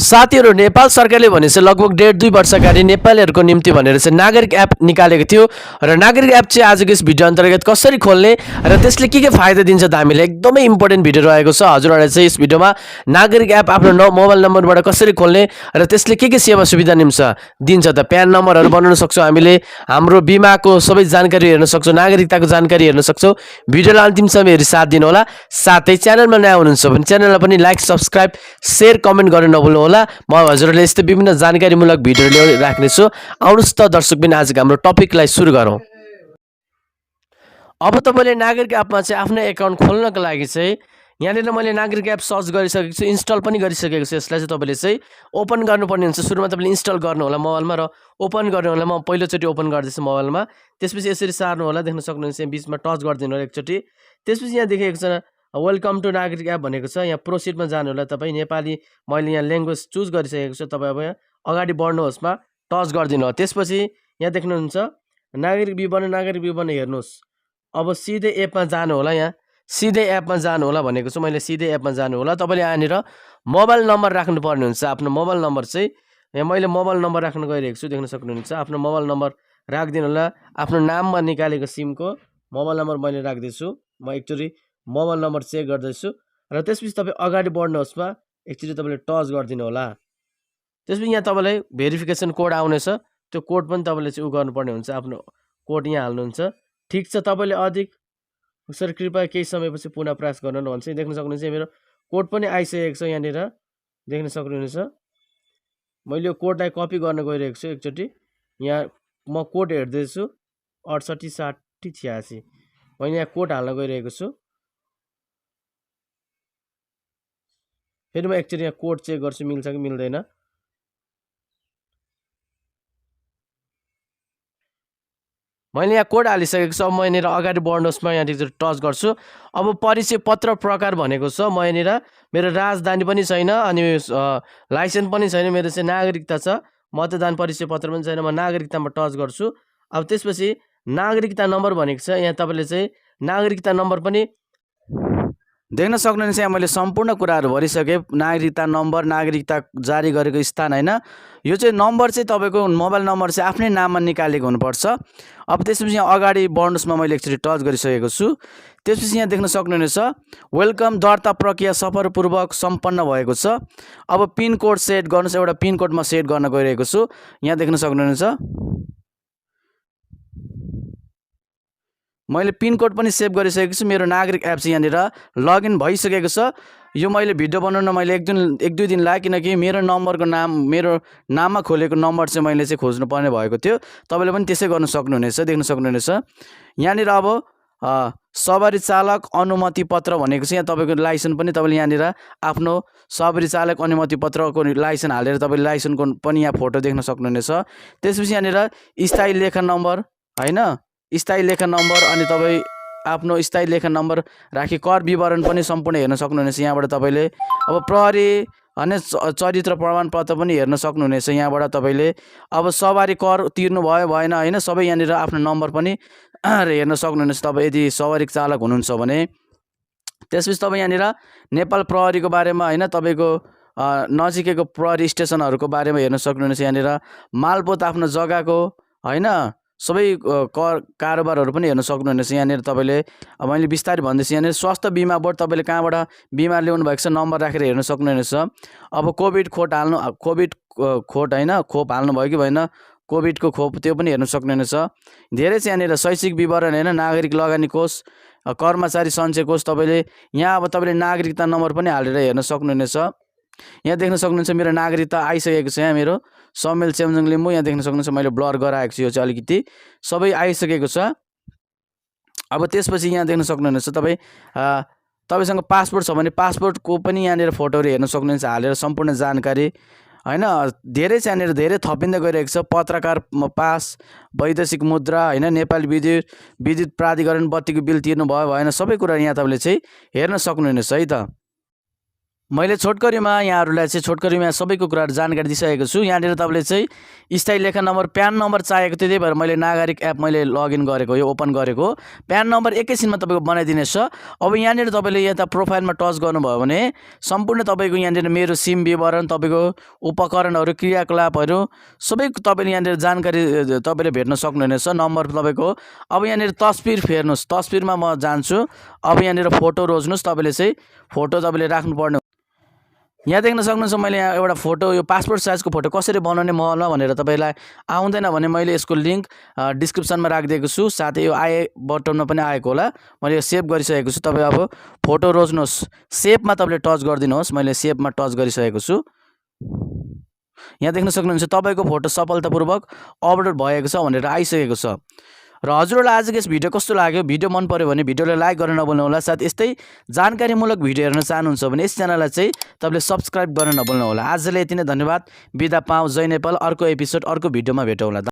साथीहरु नेपाल सरकारले भनेपछि लगभग 1.5-2 वर्ष अगाडि नेपालीहरुको निम्ति भनेर चाहिँ नागरिक एप निकालेको थियो र नागरिक एप चाहिँ आजको यस भिडियो अन्तर्गत कसरी खोल्ने र त्यसले के फाइदा दिन्छ त हामीलाई एकदमै इम्पोर्टेन्ट भिडियो रहेको छ। हजुरहरुलाई चाहिँ यस भिडियोमा नागरिक एप आफ्नो मोबाइल नम्बरबाट कसरी खोल्ने र त्यसले के सेवा सुविधा दिन्छ त प्यान नम्बरहरु बनाउन सक्छौं, हामीले हाम्रो बीमाको सबै जानकारी हेर्न सक्छौं, नागरिकताको जानकारी हेर्न सक्छौं। भिडियोलाई अन्तिमसम्म हेरी साथ दिनु होला। साथै च्यानलमा नयाँ हुनुहुन्छ भने च्यानललाई पनि लाइक, सब्स्क्राइब, शेयर, कमेन्ट गर्न नभुल्नु होला। म हजुरहरुले यस्तो विभिन्न जानकारीमूलक भिडियो ल्याइ राख्नेछु। आउनुस् त दर्शकबिन आजको हाम्रो टपिकलाई सुरु गरौँ। अब तपाईले नागरिक एपमा चाहिँ आफ्नो एकाउन्ट खोल्नको लागि चाहिँ यहाँनिर मैले नागरिक एप सर्च गरिसकेको छु, इन्स्टल पनि गरिसकेको छु। यसलाई चाहिँ तपाईले चाहिँ ओपन गर्नुपर्ने हुन्छ। सुरुमा तपाईले इन्स्टल गर्नु होला मोबाइलमा र ओपन गर्नु होला। म पहिलोचोटी ओपन गर्दैछु मोबाइलमा। त्यसपछि यसरी सार्नु होला, देख्न सक्नुहुन्छ बीचमा टच गरिदिनु होला एकचोटी। त्यसपछि यहाँ देखेको छ वेलकम टु नागरिक एप भनेको छ। यहाँ प्रोसिडमा जानु होला। तपाई नेपाली मैले यहाँ ल्याङ्ग्वेज चुज गरिसकेको छु। तपाई अब यहाँ अगाडि बढ्नुहोस्मा टच गरिदिनु होला। त्यसपछि यहाँ देख्नुहुन्छ नागरिक विवरण हेर्नुहोस्। अब सिधै एपमा जानु होला। यहाँ सिधै एपमा जानु होला भनेको छु मैले। सिधै एपमा जानु होला। तपाईले यहाँनिर मोबाइल नम्बर राख्नु पर्ने हुन्छ। आफ्नो मोबाइल नम्बर चाहिँ यहाँ मैले मोबाइल नम्बर राख्न गइरहेको छु, देख्न सक्नुहुन्छ। आफ्नो मोबाइल नम्बर राख्दिनु होला। आफ्नो नाममा निकालेको सिमको मोबाइल नम्बर मैले राख्दैछु। म एकचोटी मोबाइल नम्बर चेक गर्दैछु र त्यसपछि तपाई अगाडि बढ्नुहोस्मा एकचोटी तपाईले टच गरिदिनु होला। त्यसपछि यहाँ तपाईलाई भेरिफिकेसन कोड आउनेछ। त्यो कोड पनि तपाईले चाहिँ गर्नुपर्ने हुन्छ। आफ्नो कोड यहाँ हाल्नुहुन्छ। ठीक छ, तपाईले अधिक सर कृपया केही समयपछि पुनः प्रयास गर्न भन्छ। देख्न सक्नुहुन्छ मेरो कोड पनि आइसकेको छ। यहाँनिर देख्न सक्नुहुन्छ। मैले यो कोडलाई कपी गर्न गइरहेको छु एकचोटी। यहाँ म कोड हेर्दैछु 68 60 86। मैले यहाँ कोड हाल्न गइरहेको छु। फेरि म एकचोटी यहाँ कोड चेक गर्छु मिल्छ कि मिल्दैन। मैले यहाँ कोड हालिसकेको छु। अब म यहाँनिर अगाडि बढ्नुहोस्मा यहाँ टच गर्छु। अब परिचय पत्र प्रकार भनेको छ। म यहाँनिर मेरो राजधानी पनि छैन अनि लाइसेन्स पनि छैन, मेरो चाहिँ नागरिकता छ। मतदान परिचय पत्र पनि छैन। म नागरिकतामा टच गर्छु। अब त्यसपछि नागरिकता नम्बर भनेको छ। यहाँ तपाईले चाहिँ नागरिकता नम्बर पनि देख्न सक्नुहुन्छ। यहाँ मैले सम्पूर्ण कुराहरू भरिसकेँ। नागरिकता नम्बर, नागरिकता जारी गरेको स्थान हैन। यो चाहिँ नम्बर चाहिँ तपाईको मोबाइल नम्बर चाहिँ आफ्नै नाममा निकालेको हुनुपर्छ। अब त्यसपछि यहाँ अगाडि बढ्नुसमा मैले एकचोटी टच गरिसकेको छु। त्यसपछि यहाँ देख्न सक्नुहुनेछ वेलकम दर्ता प्रक्रिया सफलपूर्वक सम्पन्न भएको छ। अब पिन कोड सेट गर्नुस्। एउटा पिन कोड म सेट गर्न गइरहेको छु। यहाँ देख्न सक्नुहुनेछ मैले पिन कोड पनि सेभ गरिसकेको छु। मेरो नागरिक एप चाहिँ यहाँनिर लगइन भइसकेको छ। यो मैले भिडियो बनाउन मैले एक दुई दिन लाग्यो, किनकि मेरो नम्बरको मेरो नाममा खोलेको नम्बर चाहिँ मैले चाहिँ खोज्नु पर्ने भएको थियो। तपाईले पनि त्यसै गर्न सक्नुहुनेछ। देख्न सक्नुहुनेछ यहाँनिर अब सवारी चालक अनुमति पत्र भनेको छ। यहाँ तपाईको लाइसेन्स पनि तपाईले यहाँनिर आफ्नो सवारी चालक अनुमति पत्रको लाइसेन्स हालेर तपाईले लाइसेन्सको पनि यहाँ फोटो देख्न सक्नुहुनेछ। त्यसपछि यहाँनिर स्थायी लेखन नम्बर हैन, स्थायी लेखन नम्बर अनि तपाई आफ्नो स्थायी लेखन नम्बर राखी कर विवरण पनि सम्पूर्ण हेर्न सक्नुहुनेछ। यहाँबाट तपाईले अब प्रहरी अनि चरित्र प्रमाणपत्र पनि हेर्न सक्नुहुनेछ। यहाँबाट तपाईले अब सवारी कर तिर्नु भयो भएन हैन सबै यहाँनिर आफ्नो नम्बर पनि हेर्न सक्नुहुनेछ। तपाई यदि सवारी चालक हुनुहुन्छ भने त्यसपछि तपाई यहाँनिर नेपाल प्रहरीको बारेमा हैन तपाईको नजिकैको प्रहरी स्टेसनहरुको बारेमा हेर्न सक्नुहुनेछ। यहाँनिर मालपोत आफ्नो जग्गाको हैन सबै कारोबारहरु पनि हेर्न सक्नुहुनेछ। यहाँनिर तपाईले मैले विस्तारै भन्दैछु। यहाँनिर स्वास्थ्य बीमा बोर्ड तपाईले कहाँबाट बिमा ल्याउनु भएको छ नम्बर राखेर हेर्न सक्नुहुनेछ। अब कोभिड खोप हैन खोप हाल्नु भयो कि भएन, कोभिडको खोप त्यो पनि हेर्न सक्नुहुनेछ। धेरै चाहिँ यहाँनिर शैक्षिक विवरण हैन, नागरिक लगानी कोष, कर्मचारी सञ्चय कोष तपाईले यहाँ अब तपाईले नागरिकता नम्बर पनि हालेर हेर्न सक्नुहुनेछ। यहाँ देख्न सक्नुहुन्छ मेरो नागरिकता आइसकेको छ। यहाँ मेरो समेल चेम्जुङ लिम्बू यहाँ देख्न सक्नुहुन्छ। मैले ब्लर गराएको छु। यो चाहिँ अलिकति सबै आइसकेको छ। अब त्यसपछि यहाँ देख्न सक्नुहुनेछ तपाईसँग पासपोर्ट छ भने पासपोर्टको पनि यहाँनिर फोटोहरु हेर्न सक्नुहुन्छ हालेर सम्पूर्ण जानकारी हैन। धेरै चाहिँ यहाँनिर धेरै थपिँदै गइरहेको छ। पत्रकार पास, वैदेशिक मुद्रा हैन, नेपाली विद्युत प्राधिकरण बत्तीको बिल तिर्नु भयो भएन सबै कुरा यहाँ तपाईले चाहिँ हेर्न सक्नुहुनेछ है त। मैले छोटकरीमा यहाँहरूलाई चाहिँ छोटकरीमा सबैको कुराहरू जानकारी दिइसकेको छु। यहाँनिर तपाईँले चाहिँ स्थायी लेखा नम्बर प्यान नम्बर चाहिएको थियो, त्यही भएर मैले नागरिक एप मैले लगइन गरेको यो ओपन गरेको। प्यान नम्बर एकैछिनमा तपाईँको बनाइदिनेछ। अब यहाँनिर तपाईँले यता प्रोफाइलमा टच गर्नुभयो भने सम्पूर्ण तपाईँको यहाँनिर मेरो सिम विवरण, तपाईँको उपकरणहरू, क्रियाकलापहरू सबै तपाईँले यहाँनिर जानकारी तपाईँले भेट्न सक्नुहुनेछ। नम्बर तपाईँको अब यहाँनिर तस्बिर फेर्नुहोस्, तस्बिरमा म जान्छु। अब यहाँनिर फोटो रोज्नुहोस्, तपाईँले चाहिँ फोटो तपाईँले राख्नुपर्ने। यहाँ देख्न सक्नुहुन्छ मैले यहाँ एउटा फोटो, यो पासपोर्ट साइजको फोटो कसरी बनाउने महलमा भनेर तपाईँलाई आउँदैन भने मैले यसको लिङ्क डिस्क्रिप्सनमा राखिदिएको छु, साथै यो आई बटनमा पनि आएको होला। मैले यो सेभ गरिसकेको छु। तपाईँ अब फोटो रोज्नुहोस्, सेपमा तपाईँले टच गरिदिनुहोस्। मैले सेपमा टच गरिसकेको छु। यहाँ देख्न सक्नुहुन्छ तपाईँको फोटो सफलतापूर्वक अपलोड भएको छ भनेर आइसकेको छ। र हजुरहरूलाई आजको यस भिडियो कस्तो लाग्यो? भिडियो मन पर्यो भने भिडियोलाई लाइक गर्न नभुल्नुहोला। साथ यस्तै जानकारीमूलक भिडियो हेर्न चाहनुहुन्छ भने यस च्यानललाई चाहिँ तपाईँले सब्सक्राइब गर्न नभुल्नुहोला। आजलाई यति नै, धन्यवाद, बिदा पाऊँ। जय नेपाल। अर्को एपिसोड अर्को भिडियोमा भेटौँला।